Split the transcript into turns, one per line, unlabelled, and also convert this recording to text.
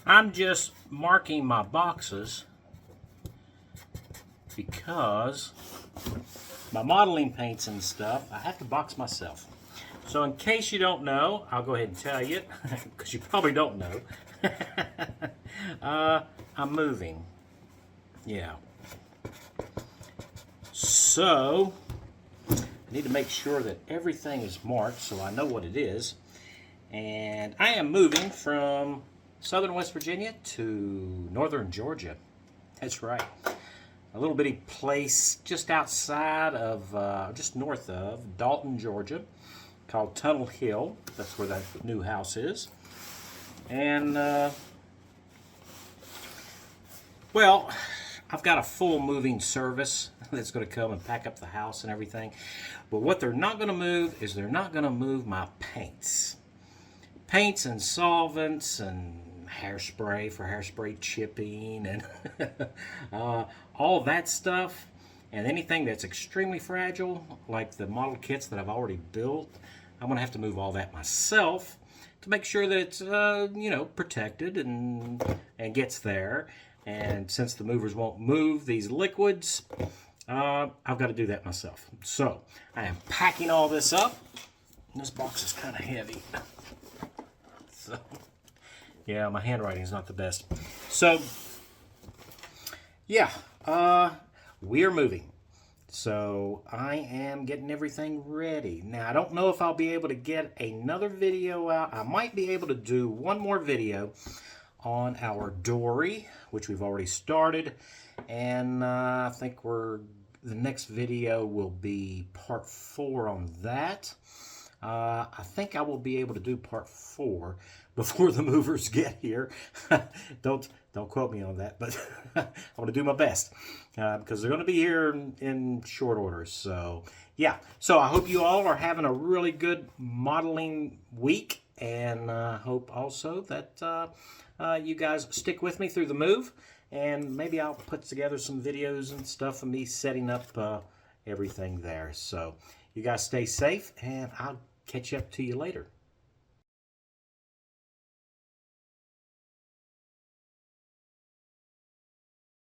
I'm just marking my boxes because my modeling paints and stuff, I have to box myself. So in case you don't know, I'll go ahead and tell you, because you probably don't know. I'm moving. Yeah. So, I need to make sure that everything is marked so I know what it is. And I am moving from southern West Virginia to northern Georgia. That's right. A little bitty place just outside of, just north of Dalton, Georgia, called Tunnel Hill. That's where that new house is. And, well, I've got a full moving service that's going to come and pack up the house and everything. But what they're not going to move is they're not going to move my paints. Paints and solvents and hairspray for hairspray chipping and all that stuff. And anything that's extremely fragile, like the model kits that I've already built, I'm going to have to move all that myself to make sure that it's, you know, protected and gets there. And since the movers won't move these liquids, I've got to do that myself. So I am packing all this up. And this box is kind of heavy. So, yeah, my handwriting is not the best. So, yeah, we're moving. So I am getting everything ready. Now, I don't know if I'll be able to get another video out. I might be able to do one more video on our dory, which we've already started. And I think the next video will be part 4 on that. I think I will be able to do part 4 before the movers get here. Don't quote me on that, but I want to do my best because they're going to be here in short order. So yeah, so I hope you all are having a really good modeling week, and hope also that you guys stick with me through the move, and maybe I'll put together some videos and stuff of me setting up everything there. So you guys stay safe, and I'll catch up to you later.